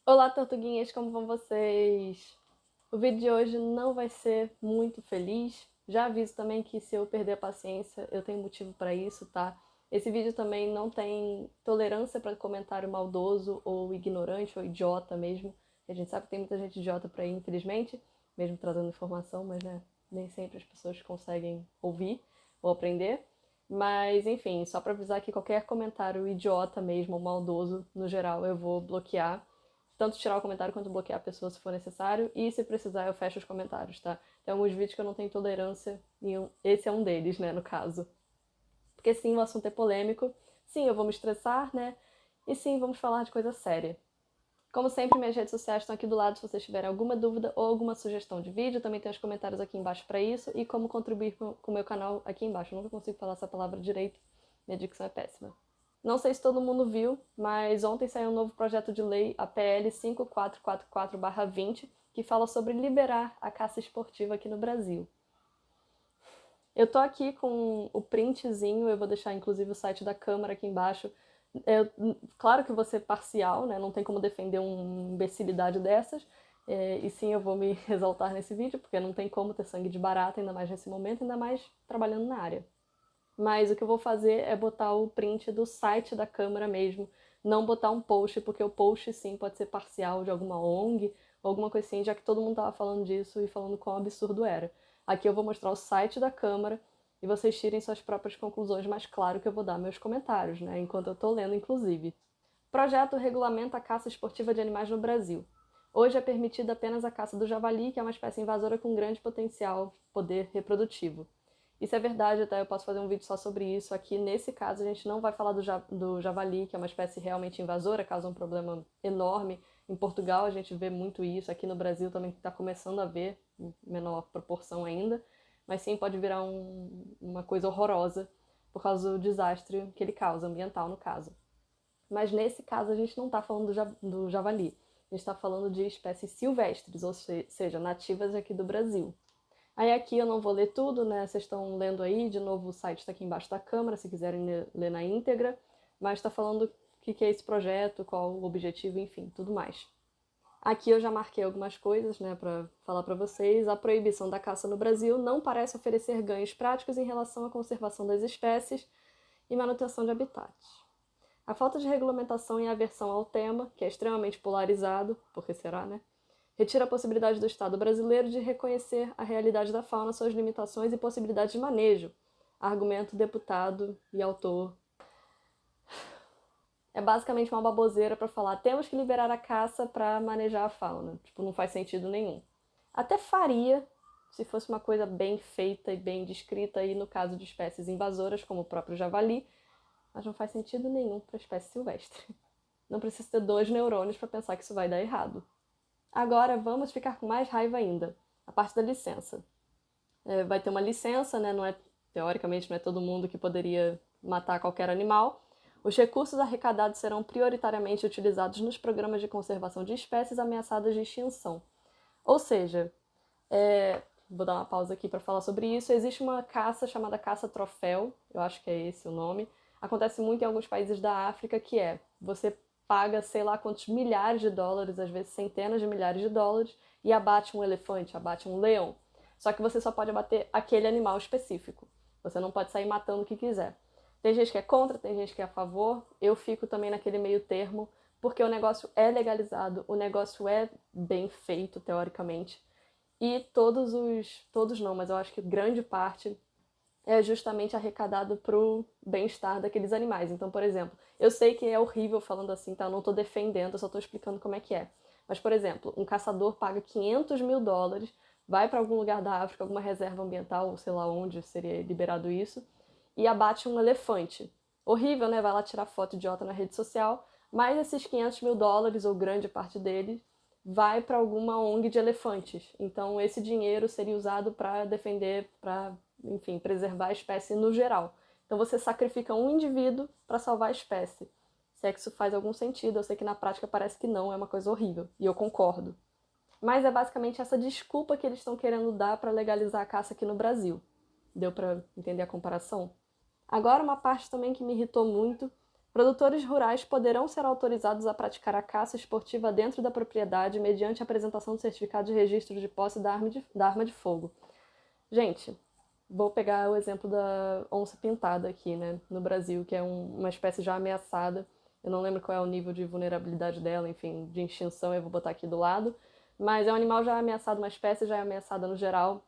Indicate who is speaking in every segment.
Speaker 1: Olá, tortuguinhas, como vão vocês? O vídeo de hoje não vai ser muito feliz. Já aviso também que se eu perder a paciência, eu tenho motivo para isso, tá? Esse vídeo também não tem tolerância para comentário maldoso ou ignorante ou idiota mesmo. A gente sabe que tem muita gente idiota por aí, infelizmente, mesmo trazendo informação, mas né, nem sempre as pessoas conseguem ouvir ou aprender. Mas enfim, só para avisar que qualquer comentário idiota mesmo ou maldoso, no geral, eu vou bloquear tanto tirar o comentário quanto bloquear a pessoa se for necessário. E se precisar, eu fecho os comentários, tá? Tem alguns vídeos que eu não tenho tolerância e esse é um deles, né, no caso. Porque sim, o assunto é polêmico. Sim, eu vou me estressar, né? E sim, vamos falar de coisa séria. Como sempre, minhas redes sociais estão aqui do lado se vocês tiverem alguma dúvida ou alguma sugestão de vídeo. Também tem os comentários aqui embaixo para isso e como contribuir com o meu canal aqui embaixo. Eu nunca consigo falar essa palavra direito, minha dicção é péssima. Não sei se todo mundo viu, mas ontem saiu um novo projeto de lei, a PL 5444/20, que fala sobre liberar a caça esportiva aqui no Brasil. Eu tô aqui com o printzinho, eu vou deixar inclusive o site da Câmara aqui embaixo. Claro que vou ser parcial, né? Não tem como defender uma imbecilidade dessas. E sim, eu vou me exaltar nesse vídeo, porque não tem como ter sangue de barata, ainda mais nesse momento, ainda mais trabalhando na área. Mas o que eu vou fazer é botar o print do site da Câmara mesmo, não botar um post, porque o post sim pode ser parcial de alguma ONG, ou alguma coisa assim, já que todo mundo tava falando disso e falando quão absurdo era. Aqui eu vou mostrar o site da Câmara e vocês tirem suas próprias conclusões, mas claro que eu vou dar meus comentários, né, enquanto eu tô lendo, inclusive. Projeto regulamenta a caça esportiva de animais no Brasil. Hoje é permitida apenas a caça do javali, que é uma espécie invasora com grande potencial poder reprodutivo. Isso é verdade, até eu posso fazer um vídeo só sobre isso. Aqui, nesse caso, a gente não vai falar do javali, que é uma espécie realmente invasora, causa um problema enorme. Em Portugal a gente vê muito isso, aqui no Brasil também está começando a ver, em menor proporção ainda, mas sim pode virar uma coisa horrorosa por causa do desastre que ele causa, ambiental no caso. Mas nesse caso a gente não está falando do javali, a gente está falando de espécies silvestres, ou seja, nativas aqui do Brasil. Aí aqui eu não vou ler tudo, né? Vocês estão lendo aí, de novo o site está aqui embaixo da câmera, se quiserem ler na íntegra, mas está falando o que é esse projeto, qual o objetivo, enfim, tudo mais. Aqui eu já marquei algumas coisas, né, para falar para vocês. A proibição da caça no Brasil não parece oferecer ganhos práticos em relação à conservação das espécies e manutenção de habitats. A falta de regulamentação e aversão ao tema, que é extremamente polarizado, porque será, né? Retira a possibilidade do Estado brasileiro de reconhecer a realidade da fauna, suas limitações e possibilidades de manejo. Argumento deputado e autor. É basicamente uma baboseira para falar temos que liberar a caça para manejar a fauna. Tipo, não faz sentido nenhum. Até faria se fosse uma coisa bem feita e bem descrita aí no caso de espécies invasoras, como o próprio javali, mas não faz sentido nenhum para espécie silvestre. Não precisa ter 2 neurônios para pensar que isso vai dar errado. Agora vamos ficar com mais raiva ainda. A parte da licença. Vai ter uma licença, né? Não é, teoricamente não é todo mundo que poderia matar qualquer animal. Os recursos arrecadados serão prioritariamente utilizados nos programas de conservação de espécies ameaçadas de extinção. Ou seja, vou dar uma pausa aqui para falar sobre isso. Existe uma caça chamada caça troféu, eu acho que é esse o nome. Acontece muito em alguns países da África, que é você paga sei lá quantos milhares de dólares, às vezes centenas de milhares de dólares, e abate um elefante, abate um leão. Só que você só pode abater aquele animal específico. Você não pode sair matando o que quiser. Tem gente que é contra, tem gente que é a favor. Eu fico também naquele meio termo, porque o negócio é legalizado, o negócio é bem feito, teoricamente. E todos não, mas eu acho que grande parte é justamente arrecadado pro bem-estar daqueles animais. Então, por exemplo, eu sei que é horrível falando assim, tá? Eu não tô defendendo, eu só tô explicando como é que é. Mas, por exemplo, um caçador paga 500 mil dólares, vai para algum lugar da África, alguma reserva ambiental, ou sei lá onde seria liberado isso, e abate um elefante. Horrível, né? Vai lá tirar foto idiota na rede social, mas esses 500 mil dólares, ou grande parte deles, vai para alguma ONG de elefantes. Então, esse dinheiro seria usado para defender, para, enfim, preservar a espécie no geral. Então, você sacrifica um indivíduo para salvar a espécie. Se é que isso faz algum sentido, eu sei que na prática parece que não, é uma coisa horrível, e eu concordo. Mas é basicamente essa desculpa que eles estão querendo dar para legalizar a caça aqui no Brasil. Deu para entender a comparação? Agora, uma parte também que me irritou muito Produtores rurais poderão ser autorizados a praticar a caça esportiva dentro da propriedade mediante a apresentação do certificado de registro de posse da arma de fogo. Gente, vou pegar o exemplo da onça pintada aqui, né, no Brasil, que é uma espécie já ameaçada. Eu não lembro qual é o nível de vulnerabilidade dela, enfim, de extinção, eu vou botar aqui do lado. Mas é um animal já ameaçado, uma espécie já é ameaçada no geral.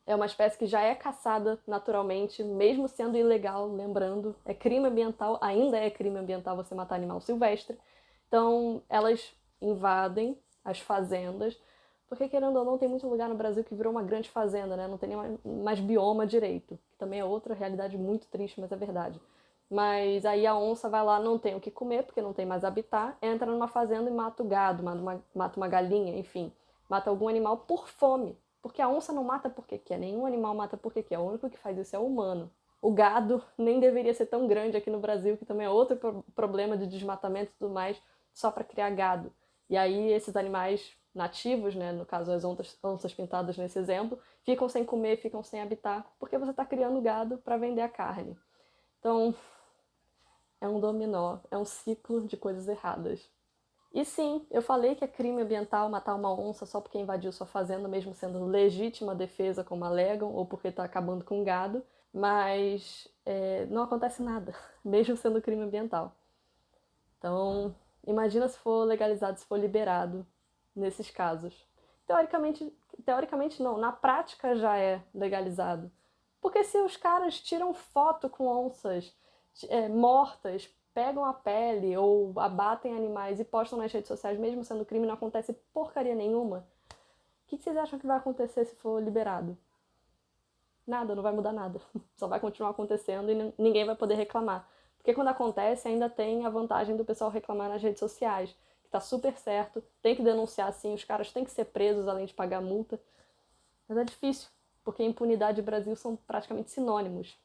Speaker 1: É uma espécie que já é caçada naturalmente, mesmo sendo ilegal, lembrando, é crime ambiental, ainda é crime ambiental você matar animal silvestre. Então, elas invadem as fazendas, porque querendo ou não, tem muito lugar no Brasil que virou uma grande fazenda, né? Não tem nem mais bioma direito, que também é outra realidade muito triste, mas é verdade. Mas aí a onça vai lá, não tem o que comer, porque não tem mais habitat, entra numa fazenda e mata o gado, mata uma galinha, enfim, mata algum animal por fome. Porque a onça não mata porque quer, nenhum animal mata porque quer, o único que faz isso é o humano. O gado nem deveria ser tão grande aqui no Brasil, que também é outro problema de desmatamento e tudo mais, só para criar gado. E aí esses animais nativos, né, no caso as onças pintadas nesse exemplo, ficam sem comer, ficam sem habitat, porque você está criando gado para vender a carne. Então, é um dominó, é um ciclo de coisas erradas. E sim, eu falei que é crime ambiental matar uma onça só porque invadiu sua fazenda, mesmo sendo legítima defesa, como alegam, ou porque está acabando com o gado, mas não acontece nada, mesmo sendo crime ambiental. Então, imagina se for legalizado, se for liberado nesses casos. Teoricamente não, na prática já é legalizado. Porque se os caras tiram foto com onças mortas, pegam a pele ou abatem animais e postam nas redes sociais, mesmo sendo crime, não acontece porcaria nenhuma. O que vocês acham que vai acontecer se for liberado? Nada, não vai mudar nada. Só vai continuar acontecendo e ninguém vai poder reclamar. Porque quando acontece, ainda tem a vantagem do pessoal reclamar nas redes sociais, que tá super certo, tem que denunciar sim, os caras têm que ser presos além de pagar multa. Mas é difícil, porque impunidade e Brasil são praticamente sinônimos.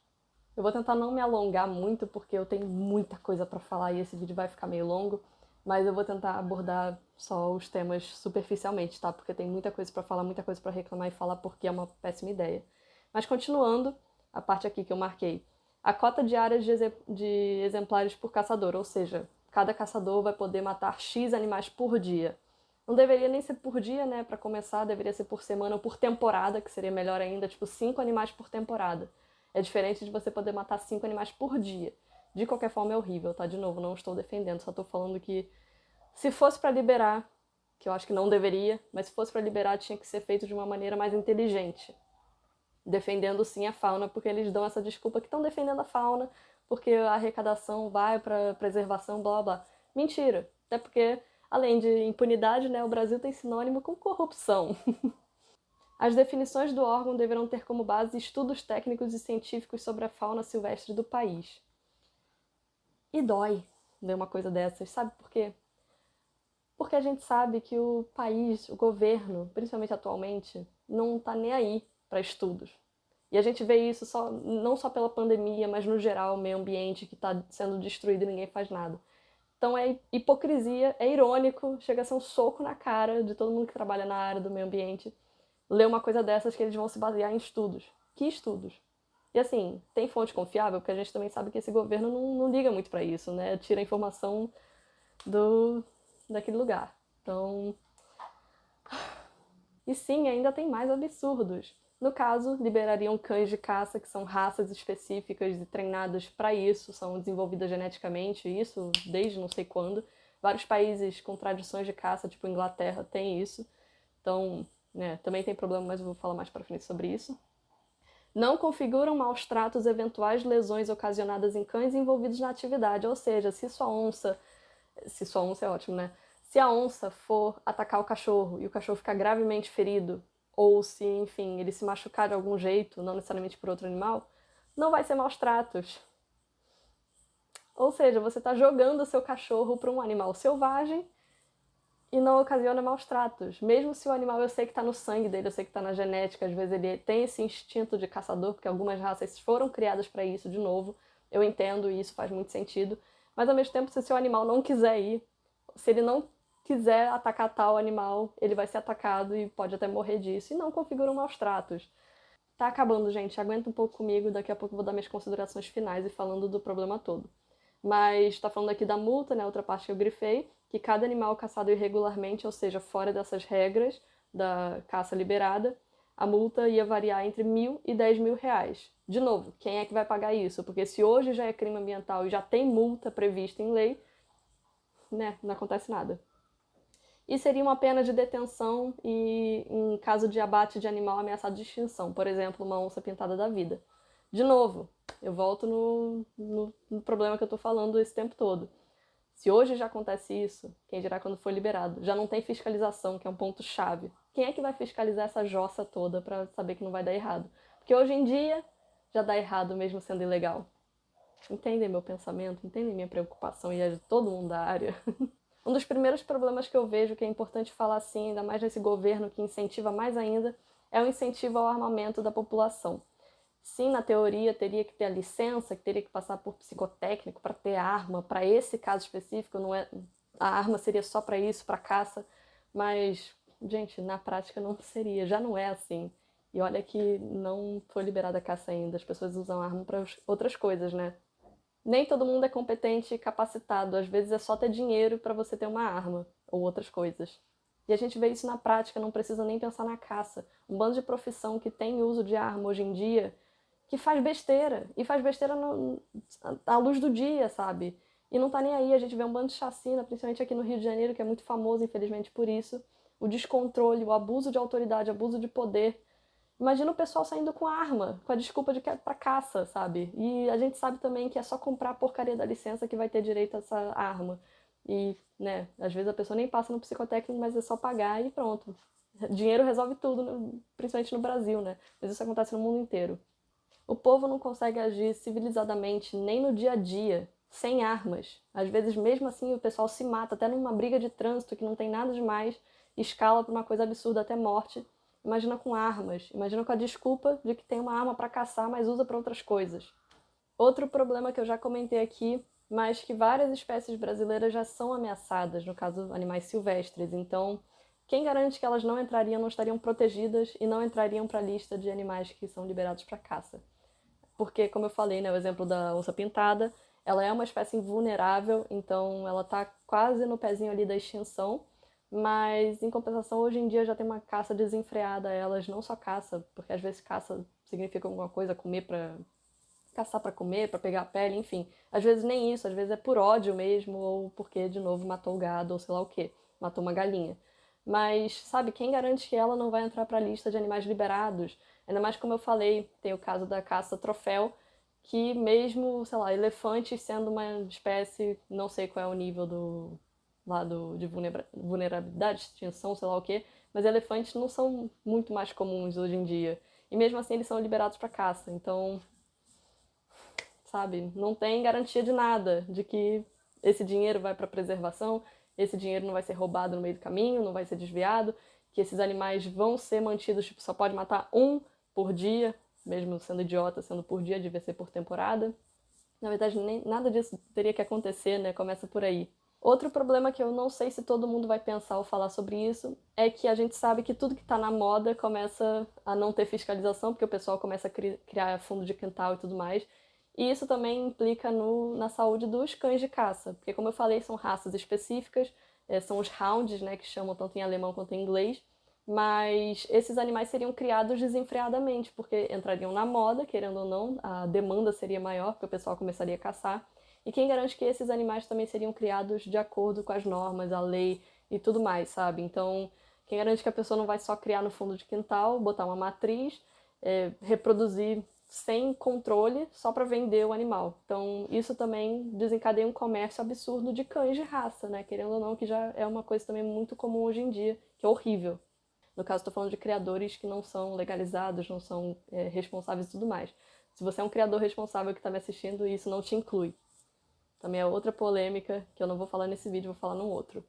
Speaker 1: Eu vou tentar não me alongar muito, porque eu tenho muita coisa para falar e esse vídeo vai ficar meio longo, mas eu vou tentar abordar só os temas superficialmente, tá? Porque tem muita coisa para falar, muita coisa para reclamar e falar porque é uma péssima ideia. Mas continuando, a parte aqui que eu marquei. A cota diária de exemplares por caçador, ou seja, cada caçador vai poder matar X animais por dia. Não deveria nem ser por dia, né? Para começar, deveria ser por semana ou por temporada, que seria melhor ainda, tipo 5 animais por temporada. É diferente de você poder matar 5 animais por dia. De qualquer forma é horrível, tá? De novo, não estou defendendo, só estou falando que se fosse para liberar, que eu acho que não deveria, mas se fosse para liberar tinha que ser feito de uma maneira mais inteligente. Defendendo sim a fauna, porque eles dão essa desculpa que estão defendendo a fauna, porque a arrecadação vai para preservação, blá blá. Mentira. Até porque, além de impunidade, né, o Brasil tem sinônimo com corrupção. As definições do órgão deverão ter como base estudos técnicos e científicos sobre a fauna silvestre do país. E dói ver uma coisa dessas, sabe por quê? Porque a gente sabe que o país, o governo, principalmente atualmente, não tá nem aí para estudos. E a gente vê isso não só pela pandemia, mas no geral, o meio ambiente que está sendo destruído e ninguém faz nada. Então é hipocrisia, é irônico, chega a ser um soco na cara de todo mundo que trabalha na área do meio ambiente ler uma coisa dessas que eles vão se basear em estudos. Que estudos? E assim, tem fonte confiável, porque a gente também sabe que esse governo não liga muito para isso, né? Tira a informação daquele lugar. Então... E sim, ainda tem mais absurdos. No caso, liberariam cães de caça, que são raças específicas e treinadas para isso, são desenvolvidas geneticamente, isso desde não sei quando. Vários países com tradições de caça, tipo Inglaterra, tem isso. Então, né, também tem problema, mas eu vou falar mais para frente sobre isso. Não configuram maus tratos eventuais lesões ocasionadas em cães envolvidos na atividade, ou seja, se sua onça é ótimo, né? Se a onça for atacar o cachorro e o cachorro ficar gravemente ferido, ou se, enfim, ele se machucar de algum jeito, não necessariamente por outro animal, não vai ser maus tratos. Ou seja, você está jogando o seu cachorro para um animal selvagem e não ocasiona maus tratos. Mesmo se o animal, eu sei que está no sangue dele, eu sei que está na genética, às vezes ele tem esse instinto de caçador, porque algumas raças foram criadas para isso, de novo, eu entendo e isso faz muito sentido, mas ao mesmo tempo, se o seu animal não quiser ir, se ele não quiser atacar tal animal, ele vai ser atacado e pode até morrer disso, e não configuram maus tratos. Tá acabando, gente, aguenta um pouco comigo, daqui a pouco eu vou dar minhas considerações finais e falando do problema todo. Mas está falando aqui da multa, né, outra parte que eu grifei, que cada animal caçado irregularmente, ou seja, fora dessas regras da caça liberada, a multa ia variar entre R$ 1.000 e R$ 10.000. De novo, quem é que vai pagar isso? Porque se hoje já é crime ambiental e já tem multa prevista em lei, né, não acontece nada. E seria uma pena de detenção e em caso de abate de animal ameaçado de extinção, por exemplo, uma onça pintada da vida. De novo, eu volto no problema que eu estou falando esse tempo todo. Se hoje já acontece isso, quem dirá quando for liberado? Já não tem fiscalização, que é um ponto-chave. Quem é que vai fiscalizar essa jossa toda para saber que não vai dar errado? Porque hoje em dia já dá errado mesmo sendo ilegal. Entendem meu pensamento? Entendem minha preocupação e a de todo mundo da área? Um dos primeiros problemas que eu vejo que é importante falar assim, ainda mais nesse governo que incentiva mais ainda, é o incentivo ao armamento da população. Sim, na teoria teria que ter a licença, que teria que passar por psicotécnico para ter arma, para esse caso específico, não é, a arma seria só para isso, para caça, mas, gente, na prática não seria, já não é assim. E olha que não foi liberada a caça ainda, as pessoas usam arma para outras coisas, né? Nem todo mundo é competente e capacitado, às vezes é só ter dinheiro para você ter uma arma ou outras coisas. E a gente vê isso na prática, não precisa nem pensar na caça. Um bando de profissão que tem uso de arma hoje em dia, que faz besteira, e faz besteira à luz do dia, sabe? E não tá nem aí, a gente vê um bando de chacina, principalmente aqui no Rio de Janeiro, que é muito famoso, infelizmente, por isso. O descontrole, o abuso de autoridade, abuso de poder. Imagina o pessoal saindo com arma, com a desculpa de que é pra caça, sabe? E a gente sabe também que é só comprar a porcaria da licença que vai ter direito a essa arma. E, né, às vezes a pessoa nem passa no psicotécnico, mas é só pagar e pronto. Dinheiro resolve tudo, principalmente no Brasil, né? Mas isso acontece no mundo inteiro. O povo não consegue agir civilizadamente nem no dia a dia, sem armas. Às vezes, mesmo assim, o pessoal se mata, até numa briga de trânsito que não tem nada demais, escala para uma coisa absurda até morte. Imagina com armas, imagina com a desculpa de que tem uma arma para caçar, mas usa para outras coisas. Outro problema que eu já comentei aqui, mas que várias espécies brasileiras já são ameaçadas, no caso animais silvestres. Então, quem garante que elas não entrariam, não estariam protegidas e não entrariam para a lista de animais que são liberados para caça? Porque, como eu falei, né, o exemplo da onça pintada, ela é uma espécie vulnerável, então ela está quase no pezinho ali da extinção, mas em compensação hoje em dia já tem uma caça desenfreada a elas, não só caça, porque às vezes caça significa alguma coisa, comer para caçar para comer, para pegar a pele, enfim. Às vezes nem isso, às vezes é por ódio mesmo, ou porque de novo matou o gado, ou sei lá o quê, matou uma galinha. Mas, sabe, quem garante que ela não vai entrar para a lista de animais liberados? Ainda mais como eu falei, tem o caso da caça troféu, que mesmo, sei lá, elefantes sendo uma espécie, não sei qual é o nível de vulnerabilidade, extinção, sei lá o quê, mas elefantes não são muito mais comuns hoje em dia. E mesmo assim eles são liberados para caça. Então, sabe, não tem garantia de nada, de que esse dinheiro vai para preservação, esse dinheiro não vai ser roubado no meio do caminho, não vai ser desviado, que esses animais vão ser mantidos, tipo, só pode matar um por dia, mesmo sendo idiota, sendo por dia, devia ser por temporada. Na verdade, nem nada disso teria que acontecer, né? Começa por aí. Outro problema que eu não sei se todo mundo vai pensar ou falar sobre isso é que a gente sabe que tudo que está na moda começa a não ter fiscalização, porque o pessoal começa a criar fundo de quintal e tudo mais. E isso também implica na saúde dos cães de caça, porque, como eu falei, são raças específicas, são os hounds, né, que chamam tanto em alemão quanto em inglês, mas esses animais seriam criados desenfreadamente, porque entrariam na moda, querendo ou não, a demanda seria maior, porque o pessoal começaria a caçar. E quem garante que esses animais também seriam criados de acordo com as normas, a lei e tudo mais, sabe? Então, quem garante que a pessoa não vai só criar no fundo de quintal, botar uma matriz, reproduzir sem controle só para vender o animal. Então, isso também desencadeia um comércio absurdo de cães de raça, né? Querendo ou não, que já é uma coisa também muito comum hoje em dia, que é horrível. No caso, estou falando de criadores que não são legalizados, não são responsáveis e tudo mais. Se você é um criador responsável que está me assistindo, isso não te inclui. Também é outra polêmica que eu não vou falar nesse vídeo, vou falar num outro.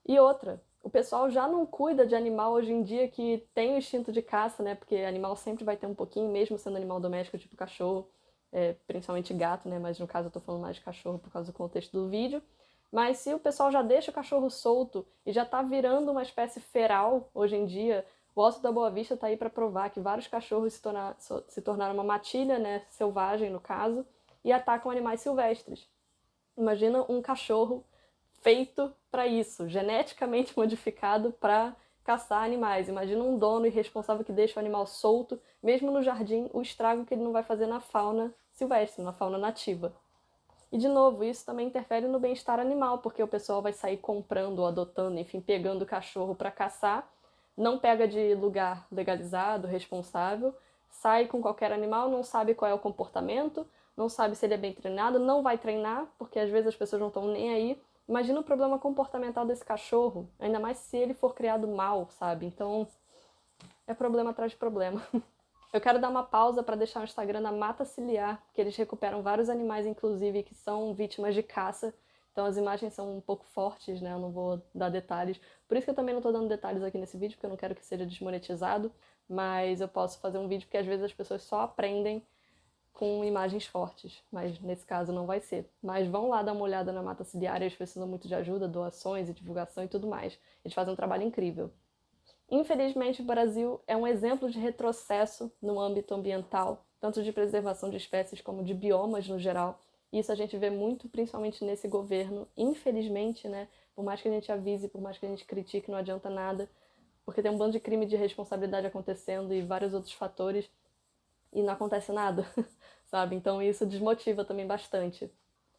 Speaker 1: E outra, o pessoal já não cuida de animal hoje em dia que tem o instinto de caça, né? Porque animal sempre vai ter um pouquinho, mesmo sendo animal doméstico, tipo cachorro, principalmente gato, né? Mas no caso eu tô falando mais de cachorro por causa do contexto do vídeo. Mas se o pessoal já deixa o cachorro solto e já tá virando uma espécie feral hoje em dia, o Osso da Boa Vista tá aí para provar que vários cachorros se tornaram uma matilha, né? Selvagem, no caso, e atacam animais silvestres. Imagina um cachorro feito para isso, geneticamente modificado para caçar animais. Imagina um dono irresponsável que deixa o animal solto, mesmo no jardim, o estrago que ele não vai fazer na fauna silvestre, na fauna nativa. E, de novo, isso também interfere no bem-estar animal, porque o pessoal vai sair comprando ou adotando, enfim, pegando o cachorro para caçar, não pega de lugar legalizado, responsável, sai com qualquer animal, não sabe qual é o comportamento, não sabe se ele é bem treinado, não vai treinar, porque às vezes as pessoas não estão nem aí. Imagina o problema comportamental desse cachorro, ainda mais se ele for criado mal, sabe? Então, é problema atrás de problema. Eu quero dar uma pausa para deixar o Instagram da Mata Ciliar, que eles recuperam vários animais, inclusive, que são vítimas de caça. Então as imagens são um pouco fortes, né? Eu não vou dar detalhes. Por isso que eu também não estou dando detalhes aqui nesse vídeo, porque eu não quero que seja desmonetizado. Mas eu posso fazer um vídeo porque às vezes as pessoas só aprendem com imagens fortes. Mas nesse caso não vai ser. Mas vão lá dar uma olhada na Mata Ciliar, eles precisam muito de ajuda, doações e divulgação e tudo mais. Eles fazem um trabalho incrível. Infelizmente, o Brasil é um exemplo de retrocesso no âmbito ambiental, tanto de preservação de espécies como de biomas no geral. Isso a gente vê muito, principalmente nesse governo. Infelizmente, né? Por mais que a gente avise, por mais que a gente critique, não adianta nada, porque tem um bando de crime de responsabilidade acontecendo e vários outros fatores, e não acontece nada, sabe? Então isso desmotiva também bastante.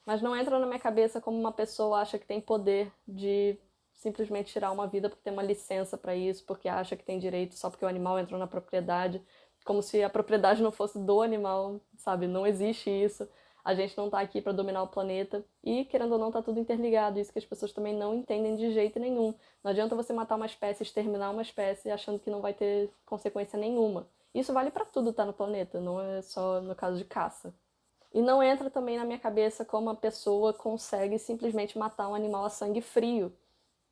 Speaker 1: Mas não entra na minha cabeça como uma pessoa acha que tem poder de simplesmente tirar uma vida porque tem uma licença para isso, porque acha que tem direito só porque o animal entrou na propriedade, como se a propriedade não fosse do animal, sabe? Não existe isso. A gente não tá aqui para dominar o planeta e, querendo ou não, tá tudo interligado. Isso que as pessoas também não entendem de jeito nenhum. Não adianta você matar uma espécie, exterminar uma espécie achando que não vai ter consequência nenhuma. Isso vale para tudo, tá, no planeta, não é só no caso de caça. E não entra também na minha cabeça como a pessoa consegue simplesmente matar um animal a sangue frio,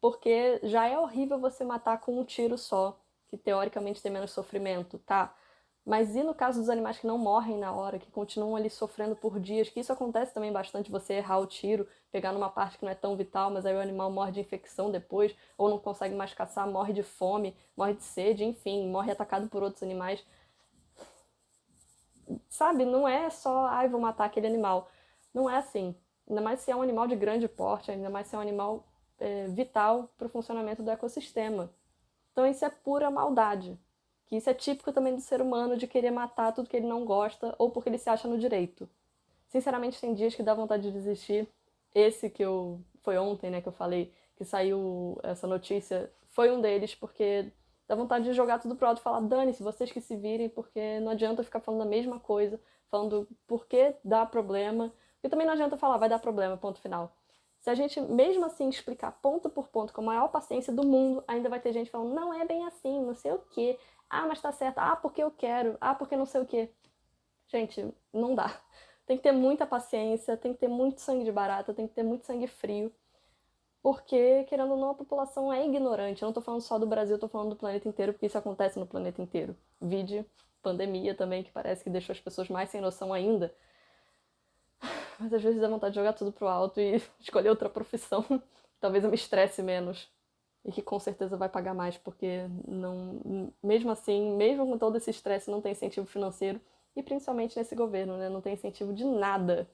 Speaker 1: porque já é horrível você matar com um tiro só, que teoricamente tem menos sofrimento, tá? Mas e no caso dos animais que não morrem na hora, que continuam ali sofrendo por dias, que isso acontece também bastante, você errar o tiro, pegar numa parte que não é tão vital, mas aí o animal morre de infecção depois, ou não consegue mais caçar, morre de fome, morre de sede, enfim, morre atacado por outros animais. Sabe, não é só, ai, vou matar aquele animal. Não é assim. Ainda mais se é um animal de grande porte, ainda mais se é um animal vital para o funcionamento do ecossistema. Então isso é pura maldade. Que isso é típico também do ser humano de querer matar tudo que ele não gosta ou porque ele se acha no direito. Sinceramente, tem dias que dá vontade de desistir. Esse que eu foi ontem, né, que eu falei que saiu essa notícia, foi um deles, porque dá vontade de jogar tudo pro alto e falar: dane-se, vocês que se virem, porque não adianta ficar falando a mesma coisa, falando por que dá problema. E também não adianta falar, vai dar problema, ponto final. Se a gente, mesmo assim, explicar ponto por ponto, com a maior paciência do mundo, ainda vai ter gente falando: não é bem assim, não sei o quê. Ah, mas tá certo. Ah, porque eu quero. Ah, porque não sei o quê. Gente, não dá. Tem que ter muita paciência, tem que ter muito sangue de barata, tem que ter muito sangue frio. Porque, querendo ou não, a população é ignorante. Eu não tô falando só do Brasil, eu tô falando do planeta inteiro, porque isso acontece no planeta inteiro. Vide pandemia também, que parece que deixou as pessoas mais sem noção ainda. Mas às vezes dá vontade de jogar tudo pro alto e escolher outra profissão. Talvez eu me estresse menos. E que com certeza vai pagar mais, porque não, mesmo assim, mesmo com todo esse estresse, não tem incentivo financeiro. E principalmente nesse governo, né? Não tem incentivo de nada.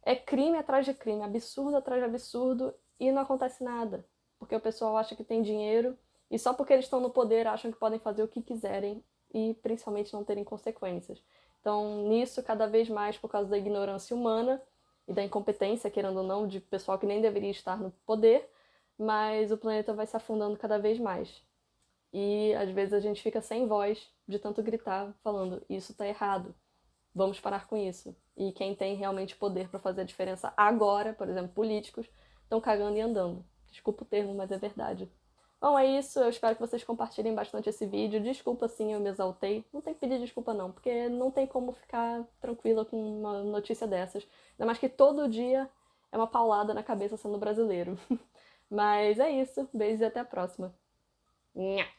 Speaker 1: É crime atrás de crime, absurdo atrás de absurdo, e não acontece nada. Porque o pessoal acha que tem dinheiro, e só porque eles estão no poder acham que podem fazer o que quiserem, e principalmente não terem consequências. Então, nisso, cada vez mais, por causa da ignorância humana e da incompetência, querendo ou não, de pessoal que nem deveria estar no poder, mas o planeta vai se afundando cada vez mais. E às vezes a gente fica sem voz de tanto gritar, falando: isso tá errado, vamos parar com isso. E quem tem realmente poder para fazer a diferença agora, por exemplo, políticos, estão cagando e andando. Desculpa o termo, mas é verdade. Bom, é isso. Eu espero que vocês compartilhem bastante esse vídeo. Desculpa se eu me exaltei. Não tem que pedir desculpa não, porque não tem como ficar tranquila com uma notícia dessas. Ainda mais que todo dia é uma paulada na cabeça sendo brasileiro. Mas é isso. Beijos e até a próxima. Nha!